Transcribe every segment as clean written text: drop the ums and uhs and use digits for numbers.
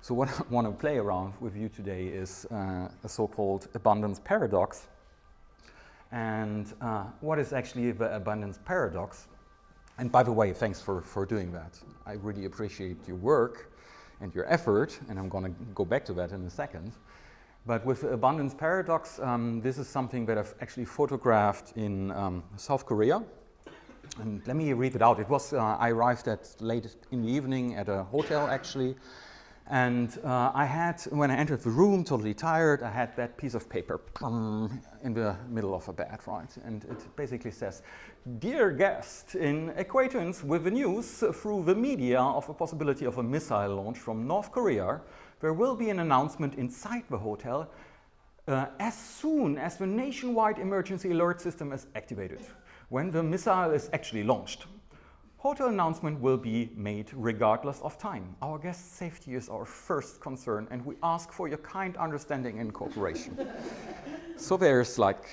So what I want to play around with you today is a so-called abundance paradox. And what is actually the abundance paradox? And by the way, thanks for doing that. I really appreciate your work and your effort, and I'm going to go back to that in a second. But with the abundance paradox, this is something that I've actually photographed in South Korea. And let me read it out. It was, I arrived at late in the evening at a hotel actually. And I had, when I entered the room, totally tired, I had that piece of paper in the middle of a bed, right? And it basically says, "Dear guest, in acquaintance with the news through the media of a possibility of a missile launch from North Korea, there will be an announcement inside the hotel as soon as the nationwide emergency alert system is activated, when the missile is actually launched. Hotel announcement will be made regardless of time. Our guest safety is our first concern, and we ask for your kind understanding and cooperation." So there's like,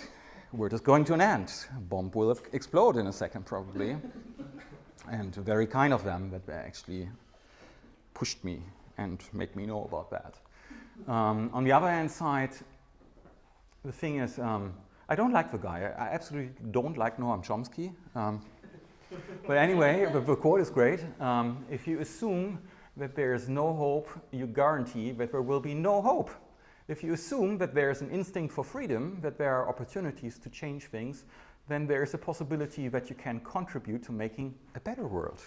we're just going to an end. A bomb will explode in a second probably. And very kind of them that they actually pushed me and made me know about that. On the other hand side, the thing is, I don't like the guy. I absolutely don't like Noam Chomsky. But anyway, the quote is great. If you assume that there is no hope, you guarantee that there will be no hope. If you assume that there is an instinct for freedom, that there are opportunities to change things, then there is a possibility that you can contribute to making a better world.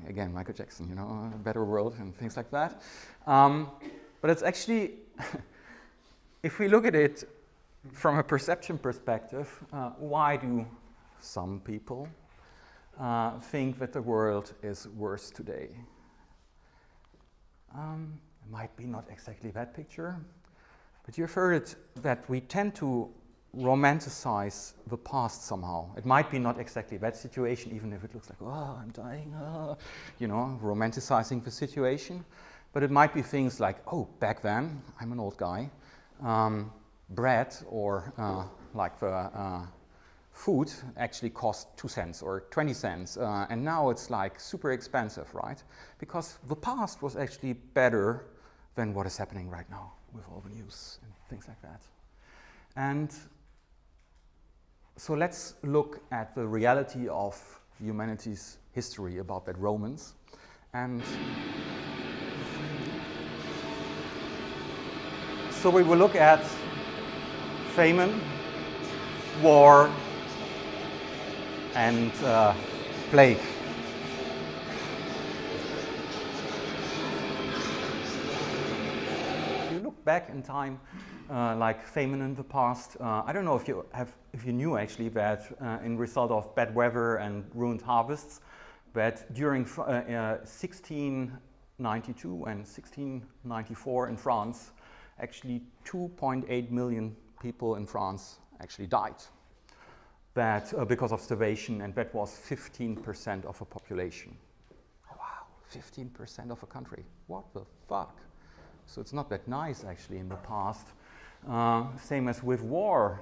Again, Michael Jackson, you know, a better world and things like that. But it's actually, if we look at it from a perception perspective, why do some people think that the world is worse today? It might be not exactly that picture, but you've heard it that we tend to romanticize the past somehow. It might be not exactly that situation, even if it looks like, oh, I'm dying, you know, romanticizing the situation. But it might be things like, oh, back then, I'm an old guy, bread or like the food actually cost 2 cents or 20 cents, and now it's like super expensive, right? Because the past was actually better than what is happening right now with all the news and things like that. And so let's look at the reality of humanity's history about that Romans. And so we will look at famine, war, and plague. If you look back in time, like famine in the past, I don't know if you knew actually that in result of bad weather and ruined harvests, that during 1692 and 1694 in France, actually 2.8 million people in France actually died. That because of starvation, and that was 15% of a population. Wow, 15% of a country. What the fuck? So it's not that nice actually in the past. Same as with war.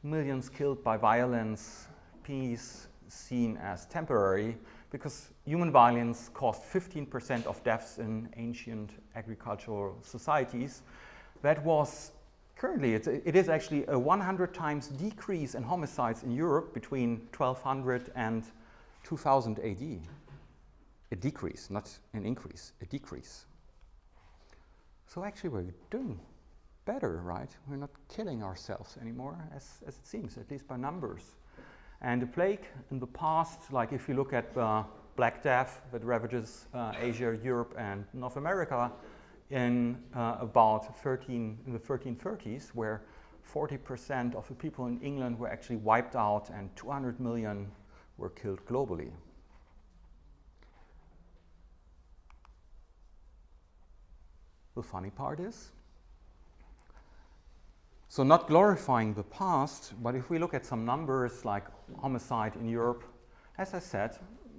Millions killed by violence, peace seen as temporary, because human violence caused 15% of deaths in ancient agricultural societies. That was currently, it is actually a 100 times decrease in homicides in Europe between 1200 and 2000 AD. A decrease, not an increase, a decrease. So actually we're doing better, right? We're not killing ourselves anymore, as it seems, at least by numbers. And the plague in the past, like if you look at Black Death that ravages Asia, Europe, and North America, in about in the 1330s, where 40% of the people in England were actually wiped out and 200 million were killed globally. The funny part is, so not glorifying the past, but if we look at some numbers like homicide in Europe, as I said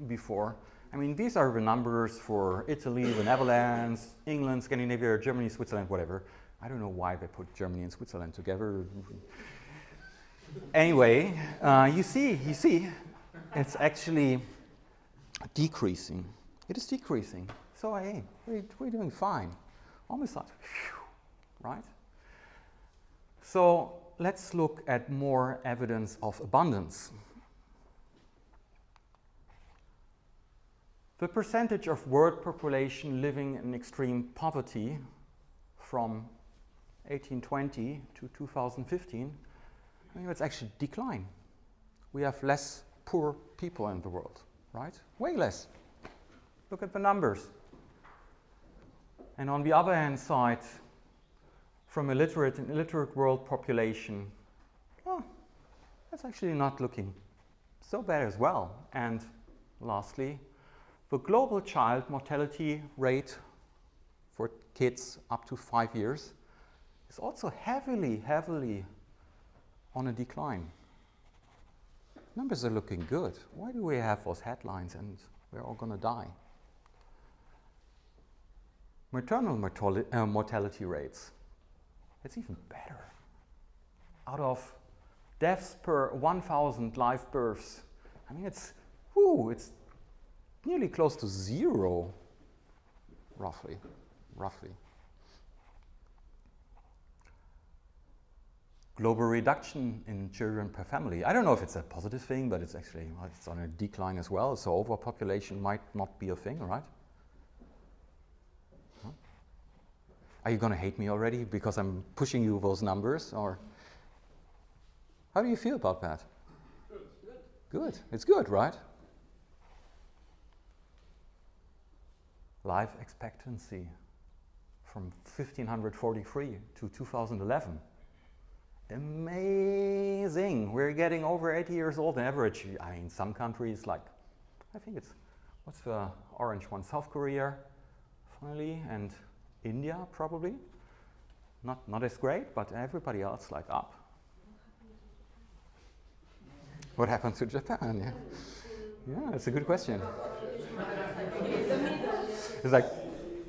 before, I mean, these are the numbers for Italy, the Netherlands, England, Scandinavia, Germany, Switzerland, whatever. I don't know why they put Germany and Switzerland together. Anyway, you see, it's actually decreasing. It is decreasing So hey, we're doing fine. Almost like, phew, right? So let's look at more evidence of abundance. The percentage of world population living in extreme poverty from 1820 to 2015, I mean, it's actually decline. We have less poor people in the world, right? Way less. Look at the numbers. And on the other hand side, from a literate and illiterate world population, oh, that's actually not looking so bad as well. And lastly, the global child mortality rate for kids up to 5 years is also heavily on a decline. Numbers are looking good. Why do we have those headlines and we're all going to die? Maternal mortality rates, it's even better. Out of deaths per 1,000 live births, I mean, it's nearly close to zero, roughly. Global reduction in children per family. I don't know if it's a positive thing, but it's actually, it's on a decline as well. So overpopulation might not be a thing, right? Huh? Are you going to hate me already because I'm pushing you those numbers? Or how do you feel about that? Good. It's good, right? Life expectancy from 1543 to 2011. Amazing. We're getting over 80 years old on average. I mean, some countries like, I think it's, what's the orange one? South Korea, finally, and India, probably. Not as great, but everybody else like up. What happened to Japan? Yeah, it's a good question. It's like,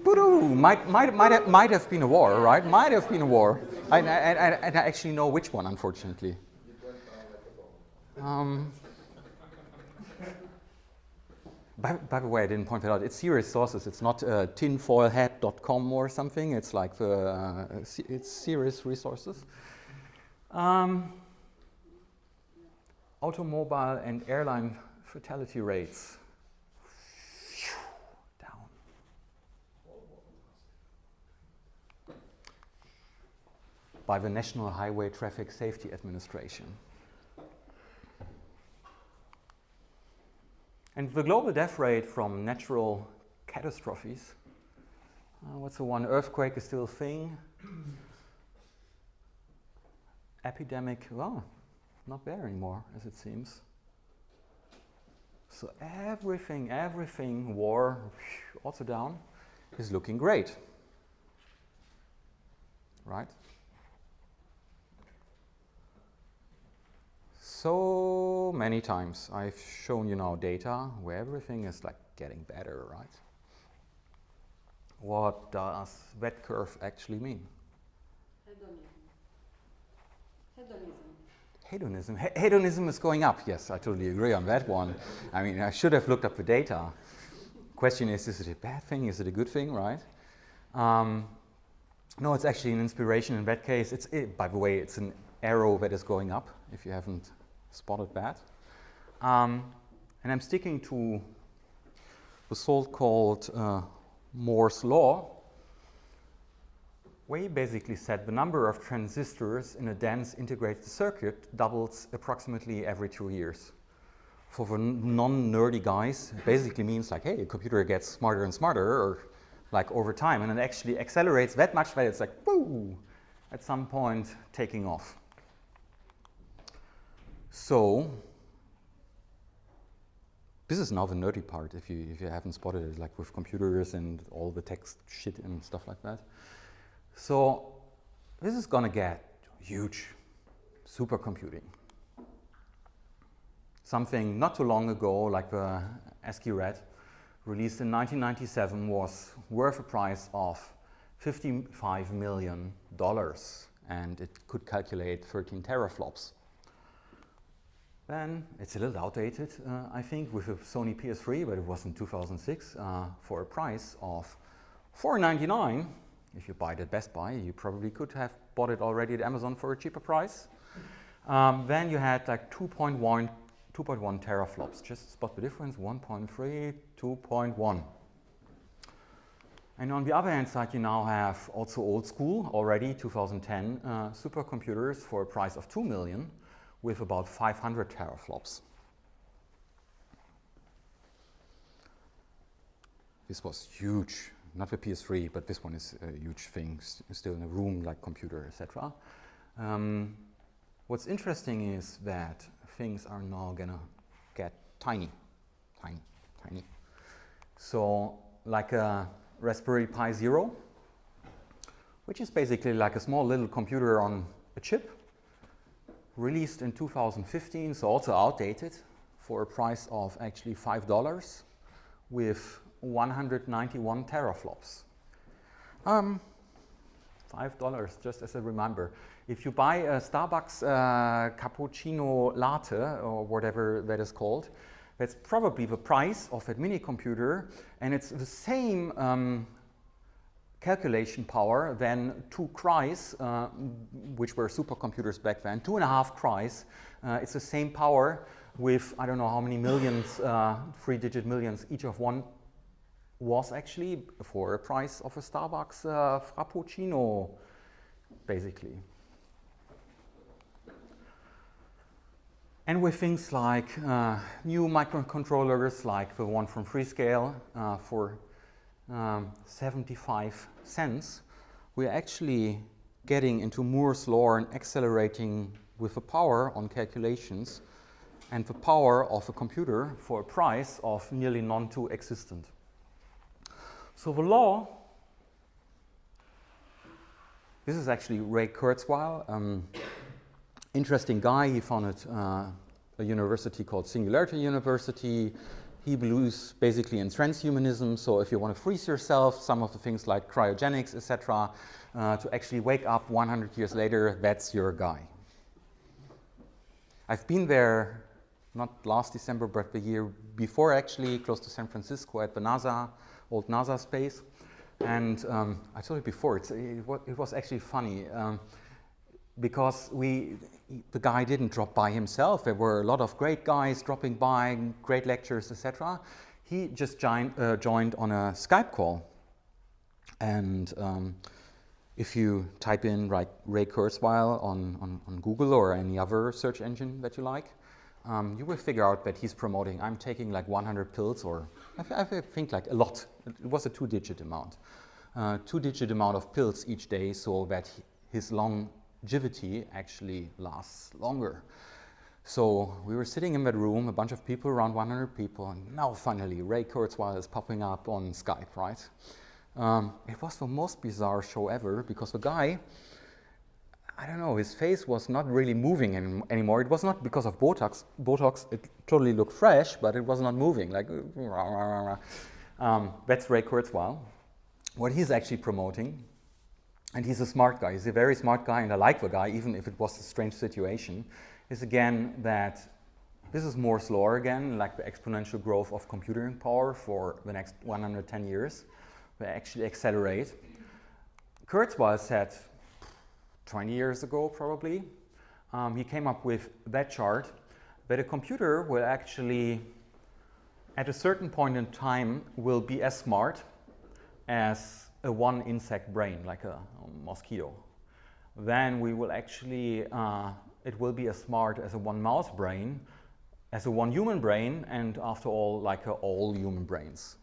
might have been a war, right? Might have been a war. I actually know which one, unfortunately. By the way, I didn't point it out. It's serious sources. It's not tinfoilhead.com or something. It's like it's serious resources. Automobile and airline fatality rates. By the National Highway Traffic Safety Administration. And the global death rate from natural catastrophes, what's the one? Earthquake is still a thing. Epidemic, well, not there anymore, as it seems. So everything, war, also down, is looking great, right? So many times I've shown you now data where everything is like getting better, right? What does that curve actually mean? Hedonism. Hedonism is going up. Yes, I totally agree on that one. I mean, I should have looked up the data. Question is it a bad thing? Is it a good thing, right? No, it's actually an inspiration in that case. By the way, it's an arrow that is going up, if you haven't spotted that. And I'm sticking to the so-called Moore's law, where he basically said the number of transistors in a dense integrated circuit doubles approximately every 2 years. For the non-nerdy guys, it basically means like, hey, a computer gets smarter and smarter, or like over time, and it actually accelerates that much that it's like, woo, at some point taking off. So this is now the nerdy part, if you haven't spotted it, like with computers and all the text shit and stuff like that. So this is gonna get huge, supercomputing. Something not too long ago, like the ASCII Red, released in 1997, was worth a price of $55 million, and it could calculate 13 teraflops. Then it's a little outdated, I think, with a Sony PS3, but it was in 2006 for a price of $4.99. If you buy it at Best Buy, you probably could have bought it already at Amazon for a cheaper price. Then you had like 2.1 teraflops. Just spot the difference, 1.3, 2.1. And on the other hand side, you now have also old school, already 2010, supercomputers for a price of $2 million with about 500 teraflops. This was huge, not the PS3, but this one is a huge thing, still in a room like computer, etc. What's interesting is that things are now gonna get tiny. So like a Raspberry Pi Zero, which is basically like a small little computer on a chip, released in 2015, so also outdated, for a price of actually $5 with 191 teraflops. $5, just as a reminder. If you buy a Starbucks cappuccino latte, or whatever that is called, that's probably the price of that mini computer, and it's the same calculation power than 2 Cries, which were supercomputers back then, 2.5 Cries. It's the same power with, I don't know how many millions, 3-digit millions each of one was actually, for a price of a Starbucks Frappuccino, basically. And with things like new microcontrollers, like the one from Freescale for 75 cents, we're actually getting into Moore's law and accelerating with the power on calculations and the power of a computer for a price of nearly non-existent. So the law, this is actually Ray Kurzweil, interesting guy. He founded a university called Singularity University. He believes basically in transhumanism, so if you want to freeze yourself, some of the things like cryogenics, etc., to actually wake up 100 years later, that's your guy. I've been there, not last December, but the year before actually, close to San Francisco at the NASA, old NASA space. And I told you before, it was actually funny because the guy didn't drop by himself. There were a lot of great guys dropping by, great lectures, etc. He just joined on a Skype call. And if you type in like Ray Kurzweil on Google or any other search engine that you like, you will figure out that he's promoting, I'm taking like 100 pills, or I think like a lot. It was a 2-digit amount. 2-digit amount of pills each day, so that his longevity actually lasts longer. So we were sitting in that room, a bunch of people, around 100 people, and now finally Ray Kurzweil is popping up on Skype, right? It was the most bizarre show ever, because the guy, I don't know, his face was not really moving anymore. It was not because of Botox. It totally looked fresh, but it was not moving. Like, that's Ray Kurzweil. What he's actually promoting, and he's a smart guy, he's a very smart guy, and I like the guy, even if it was a strange situation, is again that this is Moore's law again, like the exponential growth of computing power for the next 110 years. They actually accelerate. Kurzweil said 20 years ago, probably, he came up with that chart, that a computer will actually, at a certain point in time, will be as smart as a one insect brain, like a mosquito. Then we will actually, it will be as smart as a one mouse brain, as a one human brain, and after all, like all human brains.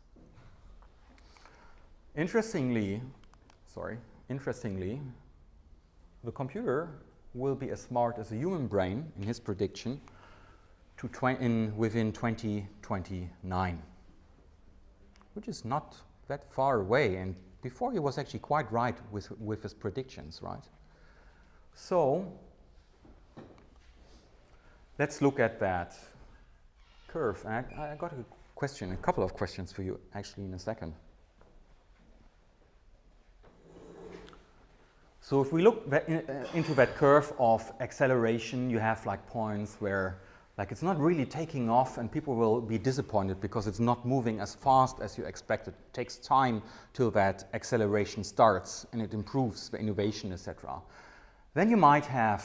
Interestingly, the computer will be as smart as a human brain, in his prediction, within 2029, which is not that far away. And before, he was actually quite right with his predictions, right? So let's look at that curve. And I got a couple of questions for you actually in a second. So if we look into that curve of acceleration, you have like points where Like it's not really taking off, and people will be disappointed because it's not moving as fast as you expected. It takes time till that acceleration starts and it improves the innovation, etc. Then you might have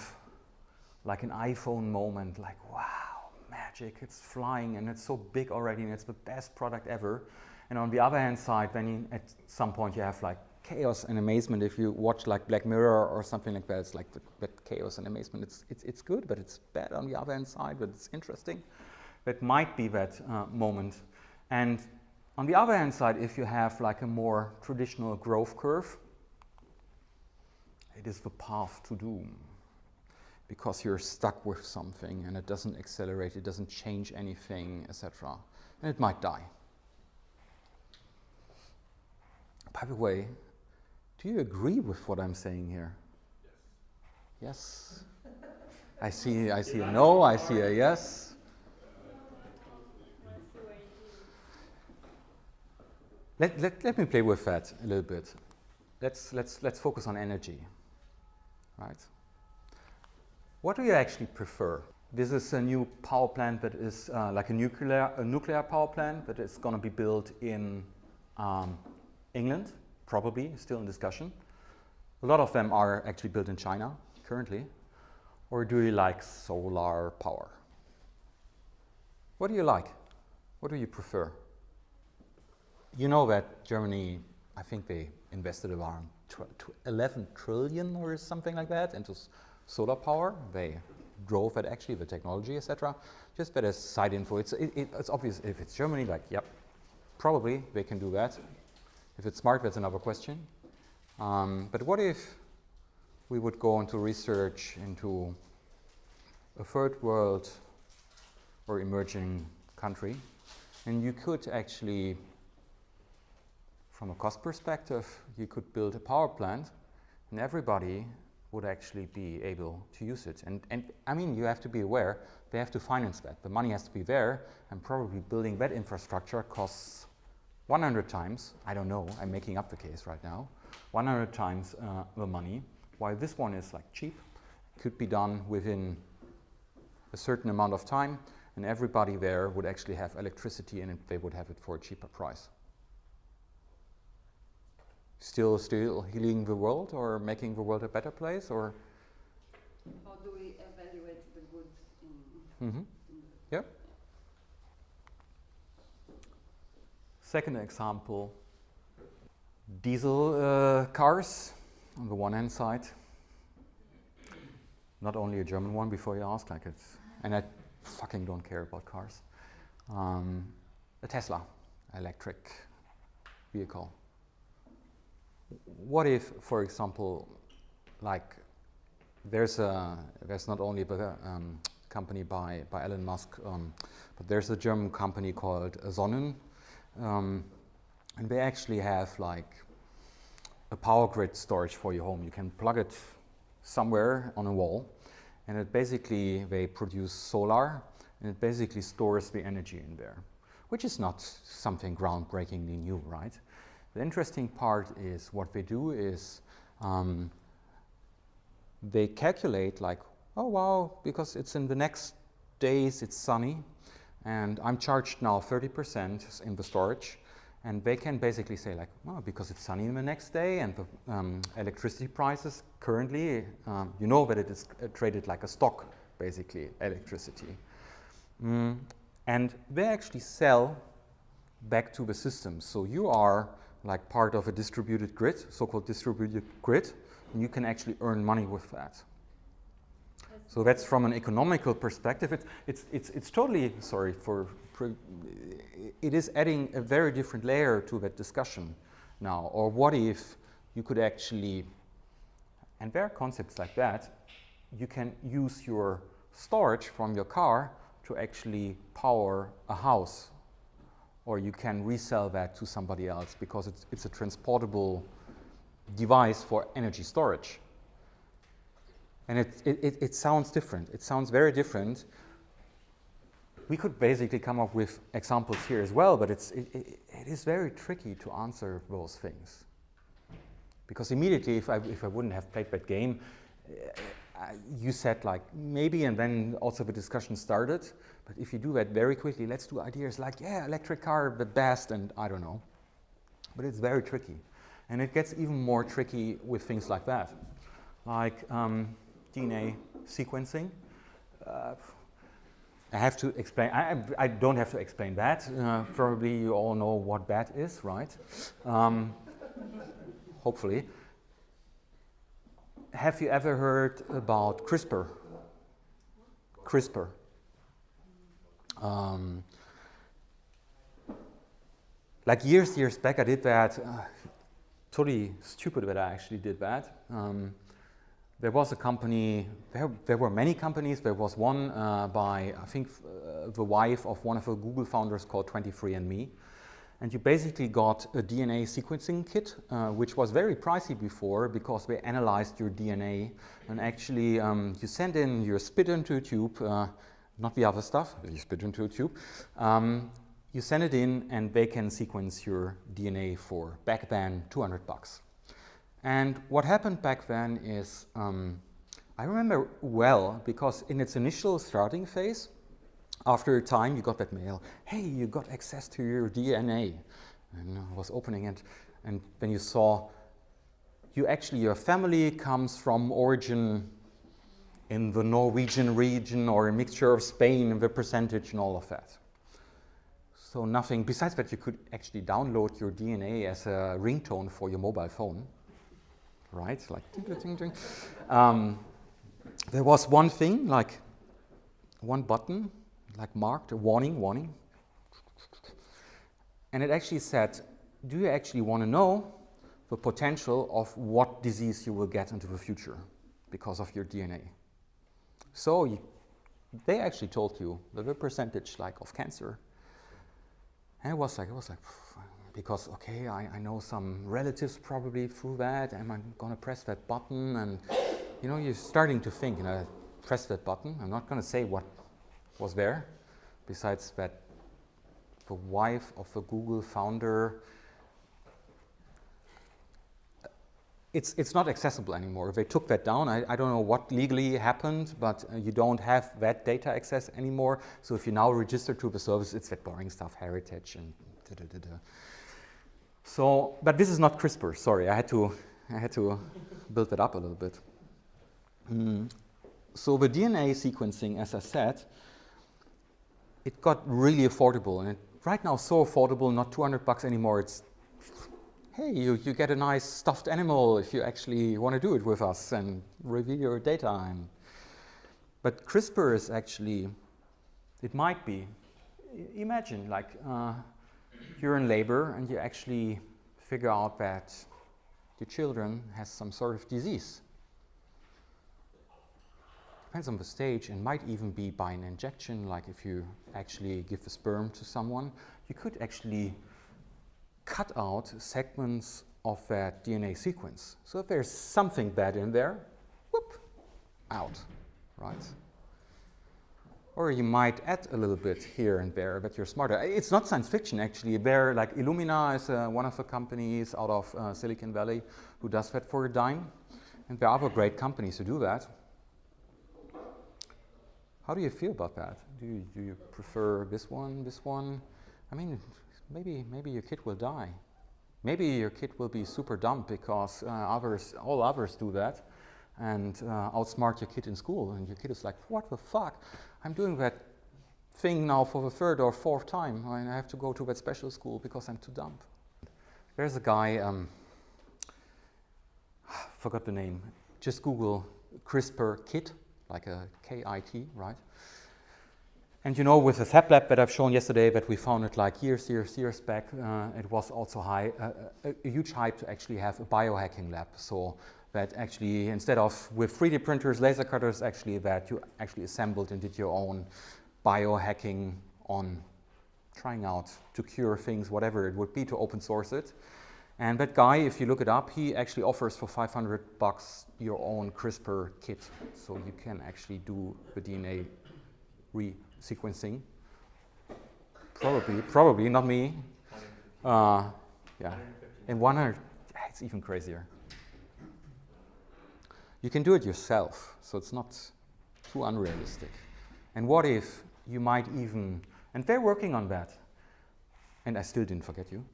like an iPhone moment, like wow, magic, it's flying and it's so big already and it's the best product ever. And on the other hand side, then at some point you have like chaos and amazement. If you watch like Black Mirror or something like that, it's like that chaos and amazement. It's good, but it's bad on the other hand side, but it's interesting. That might be that moment. And on the other hand side, if you have like a more traditional growth curve, it is the path to doom, because you're stuck with something and it doesn't accelerate, it doesn't change anything, etc. And it might die. By the way, do you agree with what I'm saying here? Yes. I see a no, I see a yes. Let me play with that a little bit. Let's focus on energy, right? What do you actually prefer? This is a new power plant that is like a nuclear power plant that is going to be built in England, probably, still in discussion. A lot of them are actually built in China currently. Or do you like solar power? What do you like? What do you prefer? You know that Germany, I think they invested around 11 trillion or something like that into solar power. They drove it actually, the technology, etc. Just that as side info. It's obvious if it's Germany, like, yep, probably they can do that. If it's smart, that's another question. But what if we would go into research into a third world or emerging country, and you could actually, from a cost perspective, you could build a power plant and everybody would actually be able to use it. And I mean, you have to be aware, they have to finance that. The money has to be there, and probably building that infrastructure costs 100 times, I don't know, I'm making up the case right now, 100 times the money, while this one is like cheap, could be done within a certain amount of time, and everybody there would actually have electricity and they would have it for a cheaper price. Still healing the world or making the world a better place, or? How do we evaluate the good in Yeah. Second example, diesel cars on the one hand side. Not only a German one, before you ask, like it's, and I fucking don't care about cars. A Tesla electric vehicle. What if, for example, like there's not only the company by Elon Musk, but there's a German company called Sonnen. And they actually have like a power grid storage for your home. You can plug it somewhere on a wall, and it basically, they produce solar, and it basically stores the energy in there, which is not something groundbreakingly new, right? The interesting part is what they do is they calculate like, oh wow, because it's in the next days it's sunny, and I'm charged now 30% in the storage, and they can basically say like, oh, because it's sunny in the next day, and the electricity prices currently, you know that it is traded like a stock, basically, electricity. And they actually sell back to the system. So you are like part of a distributed grid, so-called distributed grid, and you can actually earn money with that. So that's from an economical perspective. It's totally, sorry for, it is adding a very different layer to that discussion now. Or what if you could actually, and there are concepts like that, you can use your storage from your car to actually power a house, or you can resell that to somebody else because it's a transportable device for energy storage. And it sounds different. It sounds very different. We could basically come up with examples here as well, but it is very tricky to answer those things. Because immediately, if I wouldn't have played that game, you said like maybe, and then also the discussion started. But if you do that very quickly, let's do ideas like, yeah, electric car, the best, and I don't know. But it's very tricky. And it gets even more tricky with things like that. Like DNA sequencing. I have to explain, I don't have to explain that. Probably you all know what that is, right? Hopefully. Have you ever heard about CRISPR? CRISPR. Like years back I did that. Totally stupid that I actually did that. There was a company, there were many companies. There was one by, I think, the wife of one of the Google founders called 23andMe. And you basically got a DNA sequencing kit, which was very pricey before because they analyzed your DNA. And actually, you send in your spit into a tube, not the other stuff, you spit into a tube. You send it in and they can sequence your DNA for, back then, $200. And what happened back then is, I remember well, because in its initial starting phase, after a time you got that mail, hey, you got access to your DNA. And I was opening it, and then you saw, your family comes from origin in the Norwegian region or a mixture of Spain, the percentage and all of that. So nothing, besides that you could actually download your DNA as a ringtone for your mobile phone. Right, like ding, ding, ding. There was one thing, like one button, like marked a warning, and it actually said, do you actually want to know the potential of what disease you will get into the future because of your DNA? So they actually told you the percentage like of cancer, and it was like. Because, okay, I know some relatives probably through that, am I going to press that button? And, you're starting to think, press that button. I'm not going to say what was there, besides that the wife of the Google founder, it's not accessible anymore. They took that down. I don't know what legally happened, but you don't have that data access anymore. So if you now register to the service, it's that boring stuff, heritage and da-da-da-da. So, but this is not CRISPR. Sorry, I had to build that up a little bit. So the DNA sequencing, as I said, it got really affordable, and right now so affordable, not $200 anymore. It's, hey, you get a nice stuffed animal if you actually want to do it with us and review your data. But CRISPR is actually, it might be. Imagine like. You're in labor and you actually figure out that your children has some sort of disease. Depends on the stage, and might even be by an injection, like if you actually give the sperm to someone, you could actually cut out segments of that DNA sequence. So if there's something bad in there, whoop, out, right? Or you might add a little bit here and there, but you're smarter. It's not science fiction, actually. There, like Illumina is one of the companies out of Silicon Valley who does that for a dime. And there are other great companies who do that. How do you feel about that? Do you prefer this one? I mean, maybe your kid will die. Maybe your kid will be super dumb because all others do that and outsmart your kid in school. And your kid is like, what the fuck? I'm doing that thing now for the third or fourth time, and I have to go to that special school because I'm too dumb. There's a guy, forgot the name, just Google CRISPR kit, like a K-I-T, right? And with the Fab Lab that I've shown yesterday that we founded like years back, it was also a huge hype to actually have a biohacking lab. So that actually, instead of with 3D printers, laser cutters, actually that you actually assembled and did your own biohacking on trying out to cure things, whatever it would be, to open source it. And that guy, if you look it up, he actually offers for $500 your own CRISPR kit. So you can actually do the DNA resequencing. Probably, not me. Yeah, and 100, it's even crazier. You can do it yourself, so it's not too unrealistic. And what if you might even, and they're working on that, and I still didn't forget you,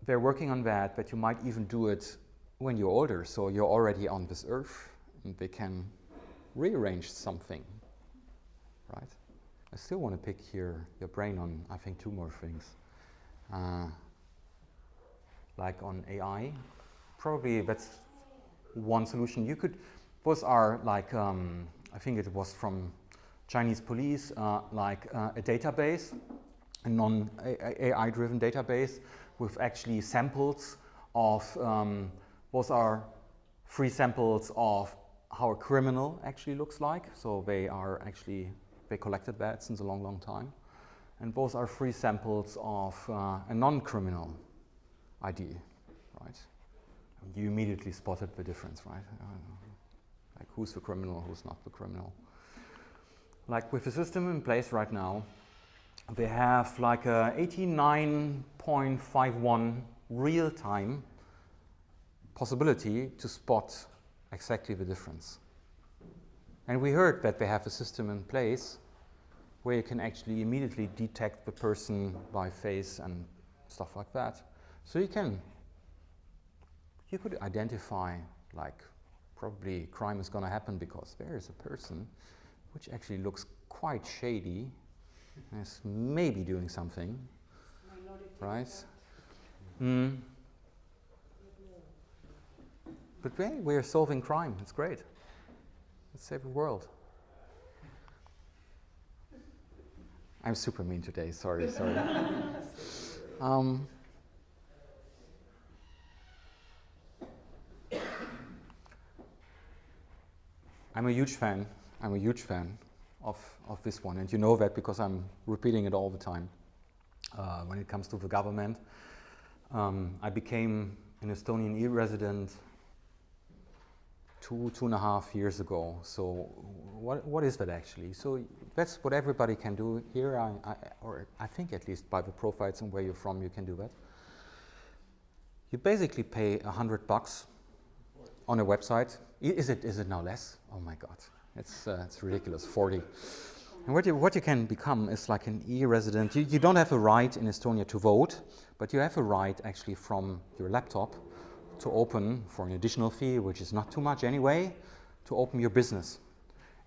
they're working on that, but you might even do it when you're older, so you're already on this earth, and they can rearrange something, right? I still want to pick here your brain on, I think, 2 more things. Like on AI, probably that's one solution. You could, those are like, I think it was from Chinese police, like a database, a non-AI-driven database with actually samples of, those are free samples of how a criminal actually looks like. So they are actually, they collected that since a long, long time. And those are free samples of a non-criminal ID, right? You immediately spotted the difference, right? Like who's the criminal, who's not the criminal. Like with the system in place right now, they have like a 89.51 real-time possibility to spot exactly the difference. And we heard that they have a system in place where you can actually immediately detect the person by face and stuff like that. So you could identify, like, probably crime is going to happen because there is a person which actually looks quite shady and is maybe doing something, right? But hey, we're solving crime. It's great. Let's save the world. I'm super mean today. Sorry. I'm a huge fan of this one, and you know that because I'm repeating it all the time. When it comes to the government, I became an Estonian e-resident 2.5 years ago. So what is that actually? So that's what everybody can do here, or I think at least by the profiles and where you're from, you can do that. You basically pay $100 on a website. Is it now less? Oh my God, it's ridiculous, 40. And what you can become is like an e-resident. You don't have a right in Estonia to vote, but you have a right actually from your laptop to open, for an additional fee, which is not too much anyway, to open your business.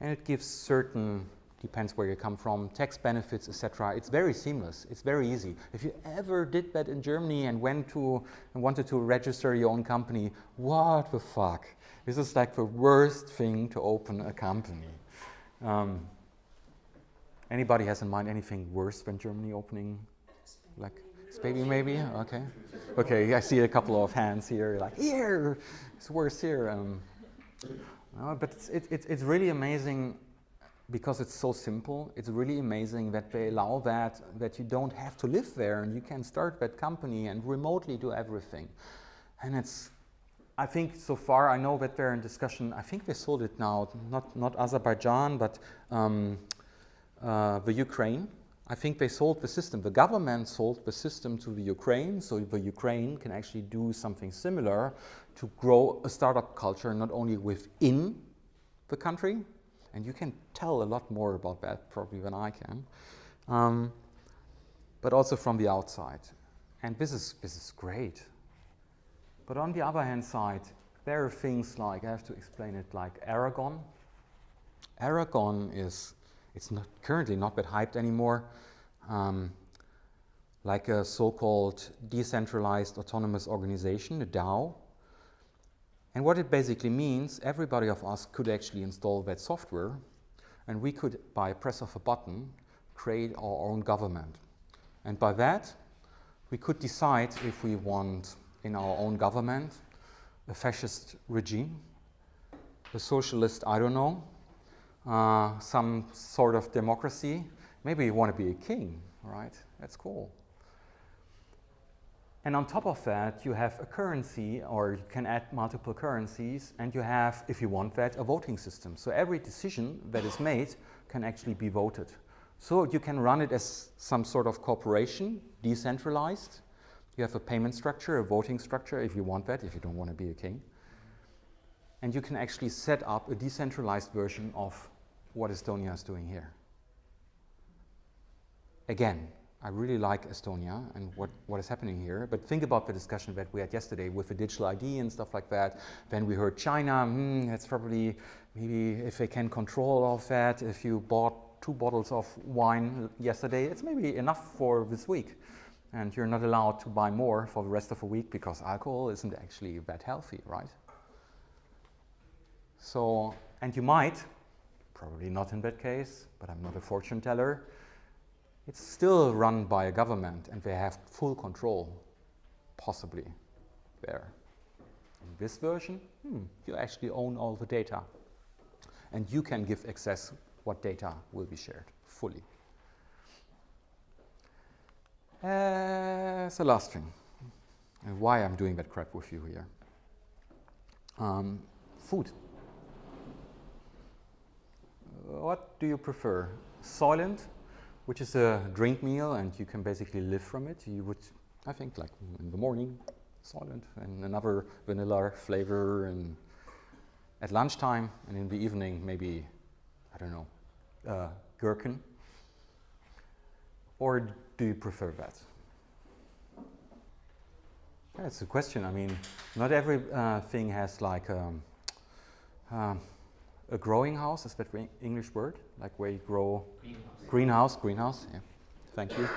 And it gives certain, depends where you come from, tax benefits, etc. It's very seamless. It's very easy. If you ever did that in Germany and wanted to register your own company, what the fuck? This is like the worst thing to open a company. Anybody has in mind anything worse than Germany opening? Like Spain maybe? Okay. Okay, I see a couple of hands here, like, here, it's worse here. But it's really amazing because it's so simple. It's really amazing that they allow that you don't have to live there and you can start that company and remotely do everything. And I think so far, I know that they're in discussion, I think they sold it now, not Azerbaijan, but the Ukraine. I think they sold the system. The government sold the system to the Ukraine, so the Ukraine can actually do something similar to grow a startup culture, not only within the country, and you can tell a lot more about that probably than I can, but also from the outside. And this is great. But on the other hand side, there are things like, I have to explain it, like Aragon. Aragon it's not currently not that hyped anymore, like a so-called decentralized autonomous organization, a DAO. And what it basically means, everybody of us could actually install that software, and we could, by a press of a button, create our own government. And by that, we could decide if we want in our own government a fascist regime, a socialist, I don't know, some sort of democracy. Maybe you want to be a king, right? That's cool. And on top of that, you have a currency, or you can add multiple currencies, and you have, if you want that, a voting system. So every decision that is made can actually be voted. So you can run it as some sort of corporation, decentralized. You have a payment structure, a voting structure, if you want that, if you don't want to be a king. and you can actually set up a decentralized version of what Estonia is doing here. Again, I really like Estonia and what is happening here, but think about the discussion that we had yesterday with the digital ID and stuff like that. Then we heard China, that's probably, maybe if they can control all of that, if you bought 2 bottles of wine yesterday, it's maybe enough for this week. And you're not allowed to buy more for the rest of the week because alcohol isn't actually that healthy, right? So, and you might, probably not in that case, but I'm not a fortune teller, it's still run by a government and they have full control, possibly, there. In this version, you actually own all the data. And you can give access what data will be shared fully. So last thing, and why I'm doing that crap with you here. Food. What do you prefer? Soylent, which is a drink meal and you can basically live from it. You would, I think, like in the morning, Soylent, and another vanilla flavor, and at lunchtime, and in the evening, maybe, I don't know, gherkin. Or do you prefer that? That's a question. I mean, not every thing has like a growing house. Is that the English word? Like where you grow? Greenhouse. Greenhouse. Yeah. Thank you.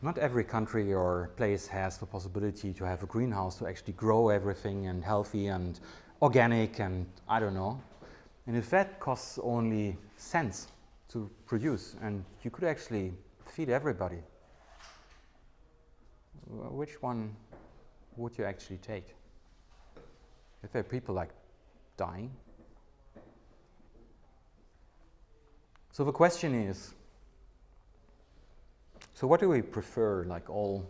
Not every country or place has the possibility to have a greenhouse to actually grow everything and healthy and organic and I don't know. And if that costs only cents to produce, and you could actually feed everybody, which one would you actually take? If there are people like dying. So the question is, so what do we prefer, like all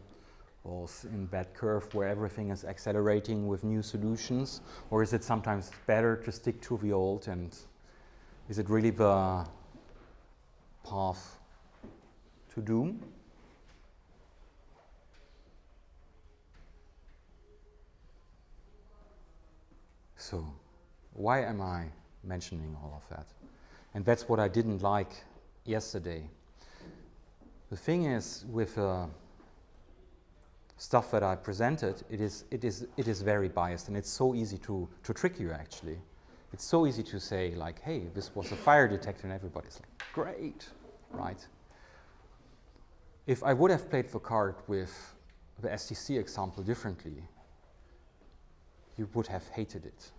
in that curve where everything is accelerating with new solutions, or is it sometimes better to stick to the old, and is it really the path to doom? So why am I mentioning all of that? And that's what I didn't like yesterday. The thing is, with stuff that I presented, it is very biased, and it's so easy to trick you actually. It's so easy to say like, hey, this was a fire detector, and everybody's like, great, right? If I would have played the card with the STC example differently, you would have hated it,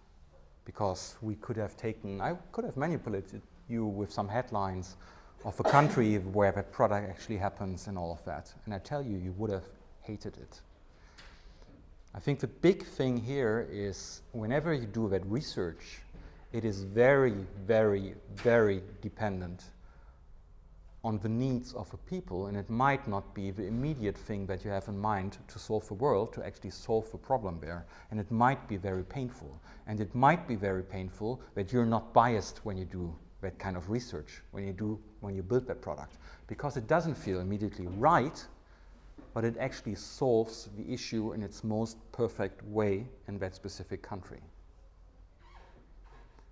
because we could have I could have manipulated you with some headlines of a country where that product actually happens and all of that. And I tell you, you would have hated it. I think the big thing here is whenever you do that research, it is very, very, very dependent on the needs of the people, and it might not be the immediate thing that you have in mind to solve the world, to actually solve the problem there. And it might be very painful. And it might be very painful that you're not biased when you do that kind of research, when you build that product, because it doesn't feel immediately right, but it actually solves the issue in its most perfect way in that specific country.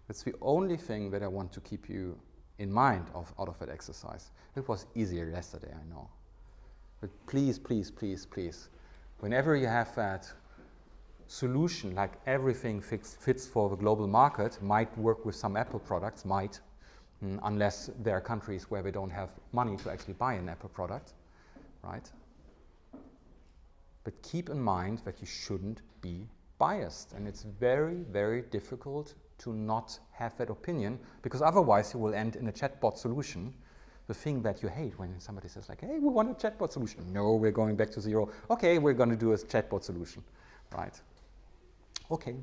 That's the only thing that I want to keep you in mind out of that exercise. It was easier yesterday, I know. But please, please, please, please, whenever you have that solution, like everything fits for the global market, might work with some Apple products, unless there are countries where they don't have money to actually buy an Apple product, right? But keep in mind that you shouldn't be biased, and it's very, very difficult to not have that opinion, because otherwise you will end in a chatbot solution, the thing that you hate when somebody says like, hey, we want a chatbot solution. No, we're going back to zero. Okay, we're going to do a chatbot solution, right? Okay.